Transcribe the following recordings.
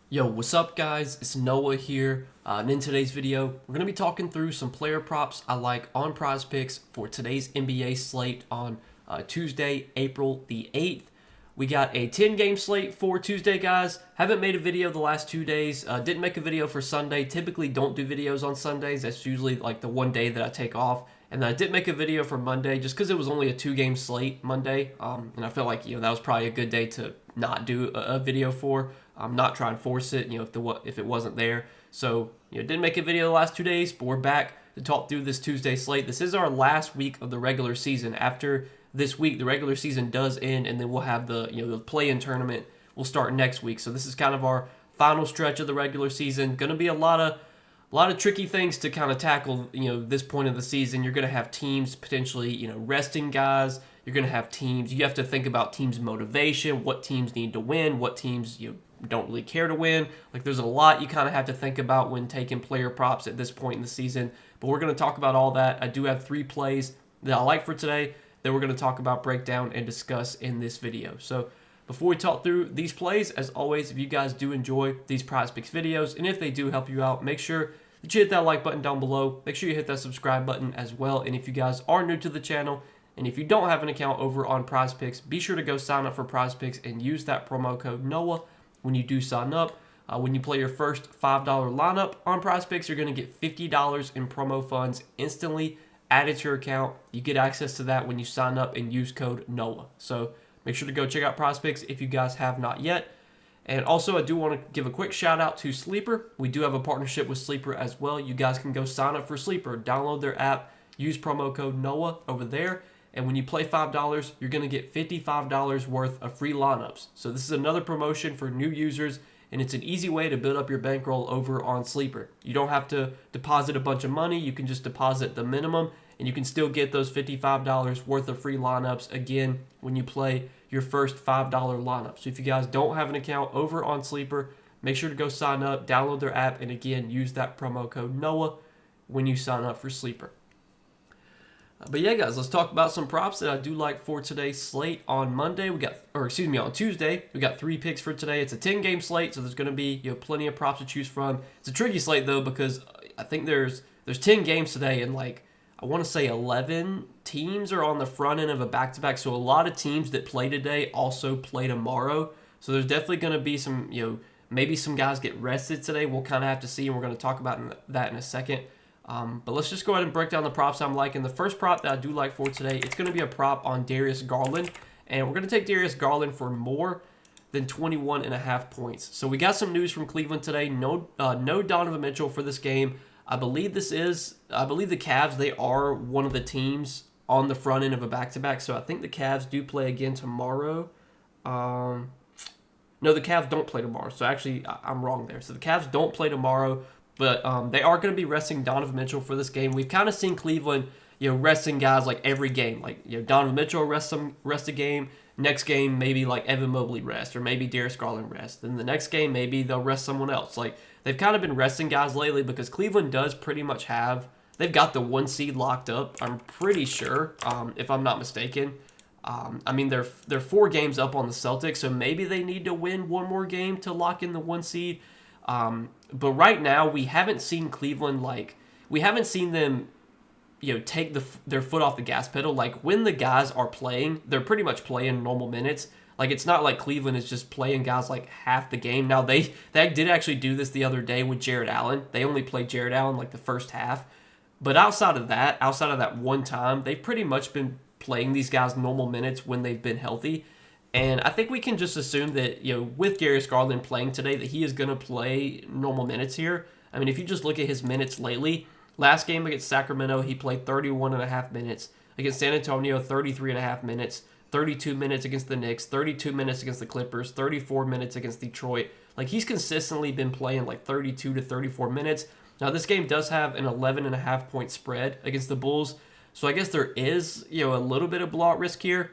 Yo, what's up guys? It's Noah here, and in today's video, we're going to be talking through some player props I like on Prizepicks for today's NBA slate on Tuesday, April the 8th. We got a 10-game slate for Tuesday, guys. Haven't made a video the last 2 days. Didn't make a video for Sunday. Typically don't do videos on Sundays. That's usually like the one day that I take off. And then I did make a video for Monday just because it was only a 2-game slate Monday. And I felt like, that was probably a good day to not do a video for. Not try and force it, if it wasn't there. So, didn't make a video the last 2 days, but we're back to talk through this Tuesday slate. This is our last week of the regular season. After this week, the regular season does end, and then we'll have the play-in tournament will start next week. So this is kind of our final stretch of the regular season. Going to be a lot of tricky things to kind of tackle, this point of the season. You're going to have teams potentially, resting guys. You're going to have teams. You have to think about teams' motivation, what teams need to win, what teams don't really care to win. Like, there's a lot you kind of have to think about when taking player props at this point in the season. But we're going to talk about all that. I do have 3 plays that I like for today that we're going to talk about, break down, and discuss in this video. So before we talk through these plays, as always, if you guys do enjoy these Prizepicks videos, and if they do help you out, make sure that you hit that like button down below. Make sure you hit that subscribe button as well. And if you guys are new to the channel, and if you don't have an account over on Prizepicks, be sure to go sign up for Prizepicks and use that promo code NOAH when you do sign up. When you play your first $5 lineup on Prizepicks, you're going to get $50 in promo funds instantly added to your account. You get access to that when you sign up and use code NOAH. So make sure to go check out Prizepicks if you guys have not yet. And also, I do want to give a quick shout out to Sleeper. We do have a partnership with Sleeper as well. You guys can go sign up for Sleeper, download their app, use promo code NOAH over there. And when you play $5, you're going to get $55 worth of free lineups. So this is another promotion for new users, and it's an easy way to build up your bankroll over on Sleeper. You don't have to deposit a bunch of money. You can just deposit the minimum, and you can still get those $55 worth of free lineups, again, when you play your first $5 lineup. So if you guys don't have an account over on Sleeper, make sure to go sign up, download their app, and again, use that promo code NOAH when you sign up for Sleeper. But yeah, guys, let's talk about some props that I do like for today's slate. On Tuesday, we got 3 picks for today. It's a 10-game slate, so there's going to be plenty of props to choose from. It's a tricky slate though, because I think there's 10 games today, and I want to say 11 teams are on the front end of a back-to-back. So a lot of teams that play today also play tomorrow. So there's definitely going to be some maybe some guys get rested today. We'll kind of have to see, and we're going to talk about that in a second. But let's just go ahead and break down the props I'm liking. The first prop that I do like for today, it's going to be a prop on Darius Garland. And we're going to take Darius Garland for more than 21.5 points. So we got some news from Cleveland today. No Donovan Mitchell for this game. I believe the Cavs, they are one of the teams on the front end of a back-to-back. So I think the Cavs do play again tomorrow. No, the Cavs don't play tomorrow. So actually, I'm wrong there. So the Cavs don't play tomorrow. But they are going to be resting Donovan Mitchell for this game. We've kind of seen Cleveland, resting guys like every game. Like, Donovan Mitchell rest a game. Next game, maybe like Evan Mobley rest, or maybe Darius Garland rest. Then the next game, maybe they'll rest someone else. Like, they've kind of been resting guys lately because Cleveland does pretty much they've got the 1 seed locked up. I'm pretty sure, if I'm not mistaken. They're 4 games up on the Celtics, so maybe they need to win 1 more game to lock in the 1 seed. But right now, we haven't seen Cleveland, we haven't seen them, take their foot off the gas pedal. Like, when the guys are playing, they're pretty much playing normal minutes. Like, it's not like Cleveland is just playing guys like half the game. Now, they did actually do this the other day with Jared Allen. They only played Jared Allen like the first half. But outside of that one time, they've pretty much been playing these guys normal minutes when they've been healthy. And I think we can just assume that, with Darius Garland playing today, that he is going to play normal minutes here. I mean, if you just look at his minutes lately, last game against Sacramento, he played 31.5 minutes. Against San Antonio, 33.5 minutes. 32 minutes against the Knicks. 32 minutes against the Clippers. 34 minutes against Detroit. Like, he's consistently been playing 32 to 34 minutes. Now, this game does have an 11.5 point spread against the Bulls. So I guess there is, a little bit of blowout risk here.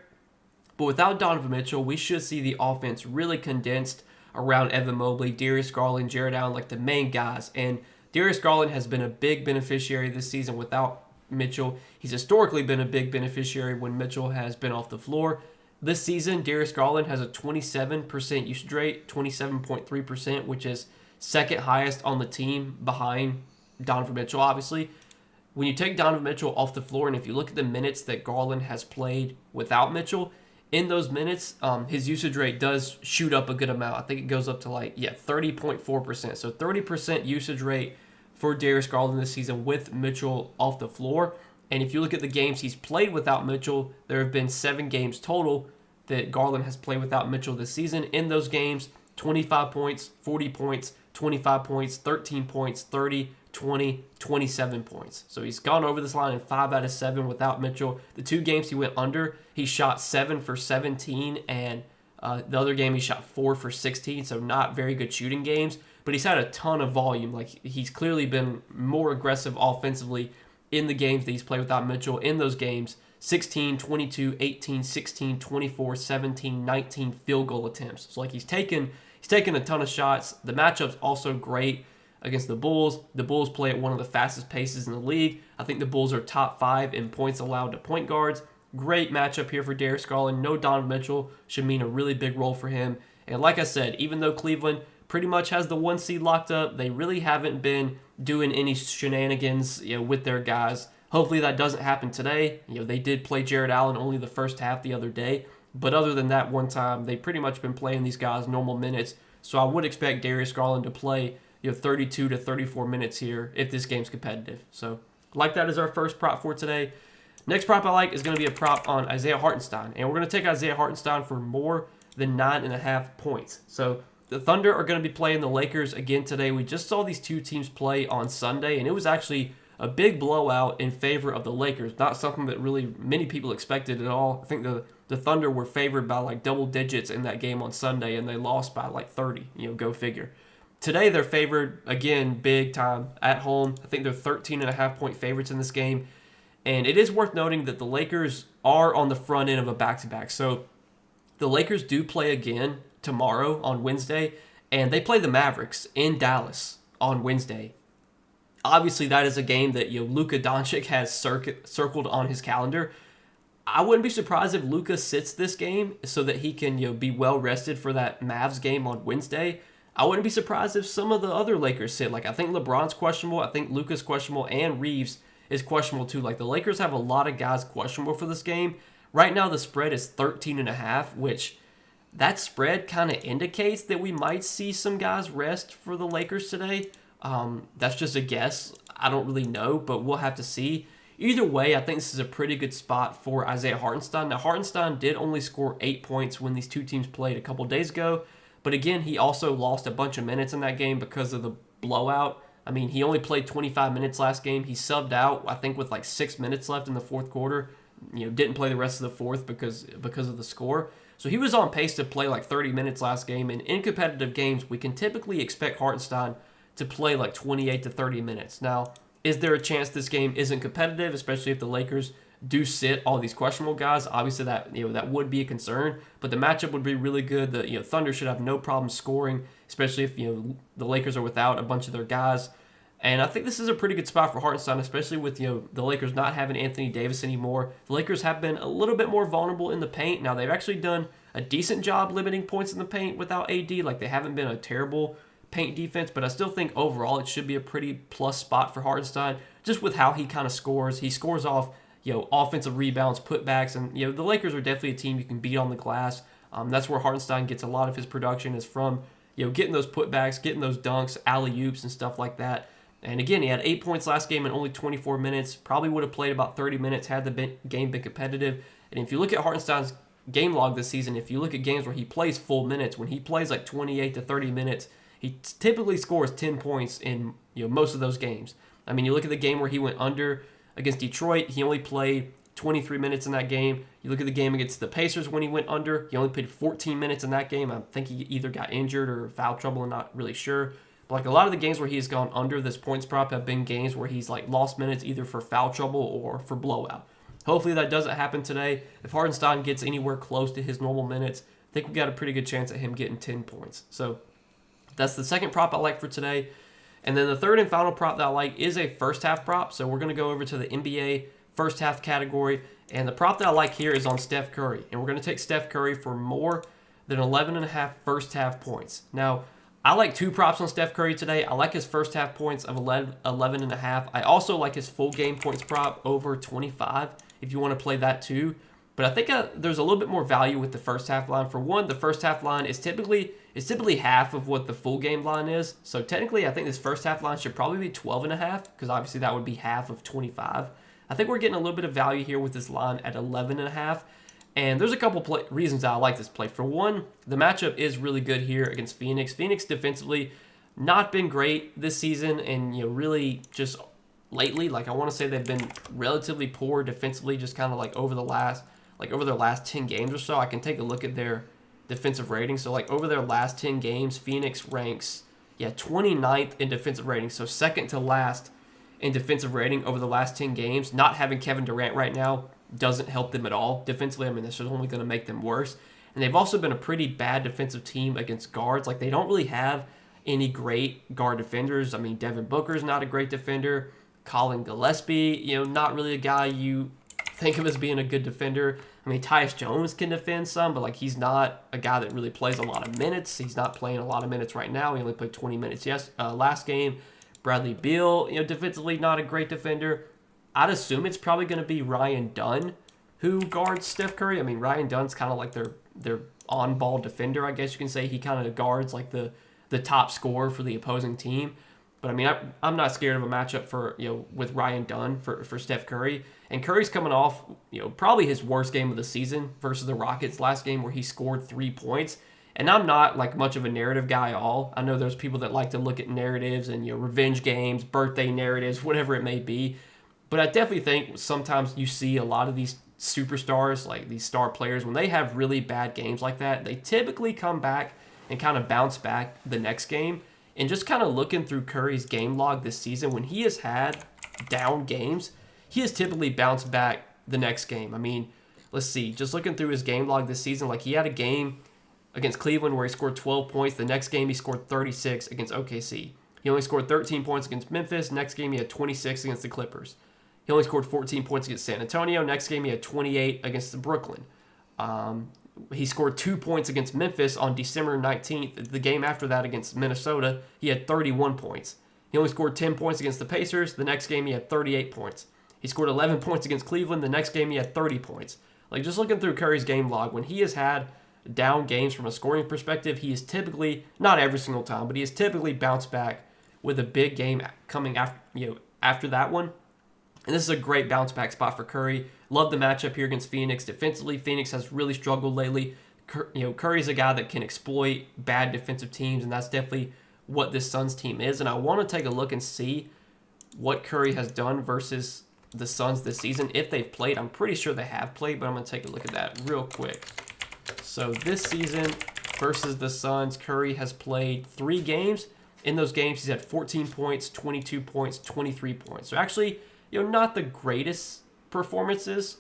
But without Donovan Mitchell, we should see the offense really condensed around Evan Mobley, Darius Garland, Jared Allen, like the main guys. And Darius Garland has been a big beneficiary this season without Mitchell. He's historically been a big beneficiary when Mitchell has been off the floor. this season, Darius Garland has a 27% usage rate, 27.3%, which is second highest on the team behind Donovan Mitchell, obviously. When you take Donovan Mitchell off the floor, and if you look at the minutes that Garland has played without Mitchell, in those minutes, his usage rate does shoot up a good amount. I think it goes up to 30.4%. So 30% usage rate for Darius Garland this season with Mitchell off the floor. And if you look at the games he's played without Mitchell, there have been 7 games total that Garland has played without Mitchell this season. In those games, 25 points, 40 points, 25 points, 13 points, 30, 20, 27 points. So he's gone over this line in 5 out of 7 without Mitchell. The 2 games he went under, he shot 7 for 17, and the other game he shot 4 for 16, so not very good shooting games. But he's had a ton of volume. Like, he's clearly been more aggressive offensively in the games that he's played without Mitchell. In those games, 16, 22, 18, 16, 24, 17, 19 field goal attempts. So, like, he's taken a ton of shots. The matchup's also great against the Bulls. The Bulls play at one of the fastest paces in the league. I think the Bulls are top 5 in points allowed to point guards. Great matchup here for Darius Garland. No Donovan Mitchell should mean a really big role for him. And like I said, even though Cleveland pretty much has the 1 seed locked up, they really haven't been doing any shenanigans, with their guys. Hopefully that doesn't happen today. They did play Jared Allen only the first half the other day. But other than that one time, they've pretty much been playing these guys normal minutes. So I would expect Darius Garland to play 32 to 34 minutes here if this game's competitive. So like that is our first prop for today. Next prop I like is going to be a prop on Isaiah Hartenstein. And we're going to take Isaiah Hartenstein for more than 9.5 points. So the Thunder are going to be playing the Lakers again today. We just saw these two teams play on Sunday, and it was actually a big blowout in favor of the Lakers. Not something that really many people expected at all. I think the Thunder were favored by double digits in that game on Sunday, and they lost by 30. Go figure. Today, they're favored, again, big time at home. I think they're 13.5 point favorites in this game. And it is worth noting that the Lakers are on the front end of a back-to-back. So the Lakers do play again tomorrow on Wednesday, and they play the Mavericks in Dallas on Wednesday. Obviously, that is a game that Luka Doncic has circled on his calendar. I wouldn't be surprised if Luka sits this game so that he can be well rested for that Mavs game on Wednesday. I wouldn't be surprised if some of the other Lakers sit. I think LeBron's questionable. I think Luka's questionable, and Reeves is questionable too. The Lakers have a lot of guys questionable for this game. Right now, the spread is 13.5, which that spread kind of indicates that we might see some guys rest for the Lakers today. That's just a guess. I don't really know, but we'll have to see. Either way, I think this is a pretty good spot for Isaiah Hartenstein. Now, Hartenstein did only score 8 points when these two teams played a couple days ago. But again, he also lost a bunch of minutes in that game because of the blowout. I mean, he only played 25 minutes last game. He subbed out, I think, with 6 minutes left in the fourth quarter. Didn't play the rest of the fourth because of the score. So he was on pace to play 30 minutes last game. And in competitive games, we can typically expect Hartenstein to play 28 to 30 minutes. Now, is there a chance this game isn't competitive, especially if the Lakers do sit all these questionable guys? Obviously, that would be a concern, but the matchup would be really good. The Thunder should have no problem scoring, especially if the Lakers are without a bunch of their guys. And I think this is a pretty good spot for Hartenstein, especially with the Lakers not having Anthony Davis anymore. The Lakers have been a little bit more vulnerable in the paint. Now they've actually done a decent job limiting points in the paint without AD. They haven't been a terrible paint defense, but I still think overall it should be a pretty plus spot for Hartenstein, just with how he kind of scores. He scores off offensive rebounds, putbacks, and the Lakers are definitely a team you can beat on the glass. That's where Hartenstein gets a lot of his production, is from getting those putbacks, getting those dunks, alley-oops, and stuff like that. And again, he had 8 points last game in only 24 minutes. Probably would have played about 30 minutes had the game been competitive. And if you look at Hartenstein's game log this season, if you look at games where he plays full minutes, when he plays 28 to 30 minutes, he typically scores 10 points in most of those games. I mean, you look at the game where he went under against Detroit, he only played 23 minutes in that game. You look at the game against the Pacers when he went under, he only played 14 minutes in that game. I think he either got injured or foul trouble, I'm not really sure. But a lot of the games where he's gone under this points prop have been games where he's lost minutes either for foul trouble or for blowout. Hopefully that doesn't happen today. If Hartenstein gets anywhere close to his normal minutes, I think we got a pretty good chance at him getting 10 points. So that's the second prop I like for today. And then the third and final prop that I like is a first half prop. So we're going to go over to the NBA first half category. And the prop that I like here is on Steph Curry. And we're going to take Steph Curry for more than 11.5 first half points. Now, I like two props on Steph Curry today. I like his first half points of 11.5. I also like his full game points prop over 25 if you want to play that too. But I think there's a little bit more value with the first half line. For one, the first half line is typically half of what the full game line is. So technically, I think this first half line should probably be 12.5 because obviously that would be half of 25. I think we're getting a little bit of value here with this line at 11.5. And there's a couple reasons that I like this play. For one, the matchup is really good here against Phoenix. Phoenix defensively not been great this season, and really just lately, like I want to say they've been relatively poor defensively, just kind of like over their last 10 games or so. I can take a look at their defensive rating. So like over their last 10 games, Phoenix ranks 29th in defensive rating, so second to last in defensive rating over the last 10 games. Not having Kevin Durant right now doesn't help them at all defensively. I mean, this is only going to make them worse. And they've also been a pretty bad defensive team against guards. Like, they don't really have any great guard defenders. I mean, Devin Booker's not a great defender. Colin Gillespie, not really a guy you think of as being a good defender. I mean, Tyus Jones can defend some, but like he's not a guy that really plays a lot of minutes. He's not playing a lot of minutes right now. He only played 20 minutes last game. Bradley Beal, defensively not a great defender. I'd assume it's probably going to be Ryan Dunn who guards Steph Curry. I mean, Ryan Dunn's kind of like their on-ball defender, I guess you can say. He kind of guards like the top scorer for the opposing team. But I mean, I'm not scared of a matchup for with Ryan Dunn for Steph Curry. And Curry's coming off probably his worst game of the season versus the Rockets last game, where he scored 3 points. And I'm not like much of a narrative guy at all. I know there's people that like to look at narratives and revenge games, birthday narratives, whatever it may be. But I definitely think sometimes you see a lot of these superstars, like these star players, when they have really bad games like that, they typically come back and kind of bounce back the next game. And just kind of looking through Curry's game log this season, when he has had down games, he has typically bounced back the next game. I mean, let's see, just looking through his game log this season, like he had a game against Cleveland where he scored 12 points. The next game he scored 36 against OKC. He only scored 13 points against Memphis. Next game he had 26 against the Clippers. He only scored 14 points against San Antonio. Next game he had 28 against the Brooklyn. He scored 2 points against Memphis on December 19th. The game after that against Minnesota, he had 31 points. He only scored 10 points against the Pacers. The next game he had 38 points. He scored 11 points against Cleveland. The next game he had 30 points. Like, just looking through Curry's game log, when he has had down games from a scoring perspective, he is typically, not every single time, but he has typically bounced back with a big game coming after that one. And this is a great bounce back spot for Curry. Love the matchup here against Phoenix. Defensively, Phoenix has really struggled lately. Curry's a guy that can exploit bad defensive teams, and that's definitely what this Suns team is. And I want to take a look and see what Curry has done versus the Suns this season. If they've played, I'm pretty sure they have played, but I'm going to take a look at that real quick. So this season versus the Suns, Curry has played 3 games. In those games, he's had 14 points, 22 points, 23 points. So actually, not the greatest performances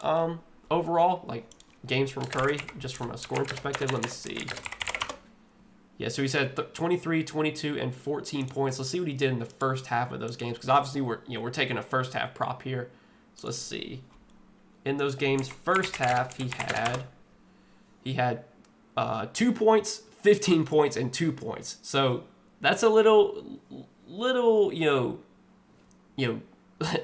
overall, like games from Curry, just from a scoring perspective. Let me see. Yeah, so he's had 23, 22, and 14 points. Let's see what he did in the first half of those games, because obviously we're taking a first half prop here. So let's see. In those games, first half, he had 2 points, 15 points, and 2 points. So that's a little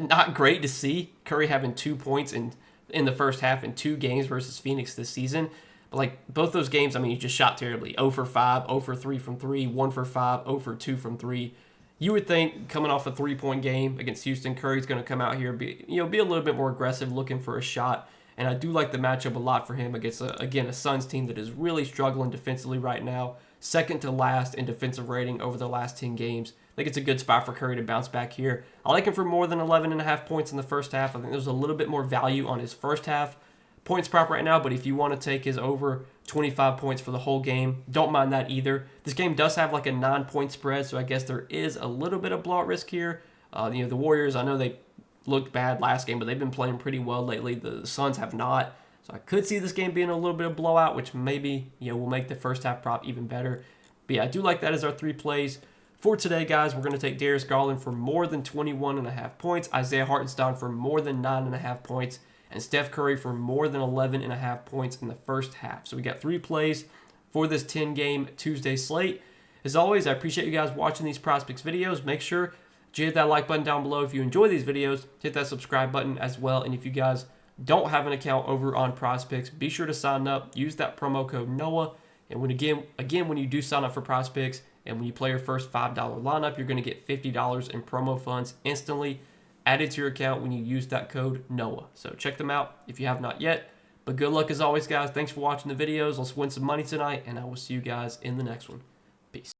not great to see Curry having 2 points in the first half in 2 games versus Phoenix this season. But like both those games, I mean, he just shot terribly. 0 for 5, 0 for 3 from 3, 1 for 5, 0 for 2 from 3. You would think coming off a 3-point game against Houston, Curry's going to come out here, be a little bit more aggressive, looking for a shot. And I do like the matchup a lot for him against, a Suns team that is really struggling defensively right now. Second to last in defensive rating over the last 10 games. I think it's a good spot for Curry to bounce back here. I like him for more than 11.5 points in the first half. I think there's a little bit more value on his first half points prop right now, but if you want to take his over 25 points for the whole game, don't mind that either. This game does have like a 9-point spread, so I guess there is a little bit of blowout risk here. The Warriors, I know they looked bad last game, but they've been playing pretty well lately. The Suns have not. So I could see this game being a little bit of blowout, which maybe will make the first half prop even better. But yeah, I do like that as our 3 plays For today, guys, we're going to take Darius Garland for more than 21.5 points, Isaiah Hartenstein for more than 9.5 points, and Steph Curry for more than 11.5 points in the first half. So we got 3 plays for this 10-game Tuesday slate. As always, I appreciate you guys watching these Prizepicks videos. Make sure to hit that like button down below if you enjoy these videos. Hit that subscribe button as well. And if you guys don't have an account over on Prizepicks, be sure to sign up. Use that promo code NOAH. And when when you do sign up for Prizepicks and when you play your first $5 lineup, you're going to get $50 in promo funds instantly added to your account when you use that code NOAH. So check them out if you have not yet. But good luck as always, guys. Thanks for watching the videos. Let's win some money tonight, and I will see you guys in the next one. Peace.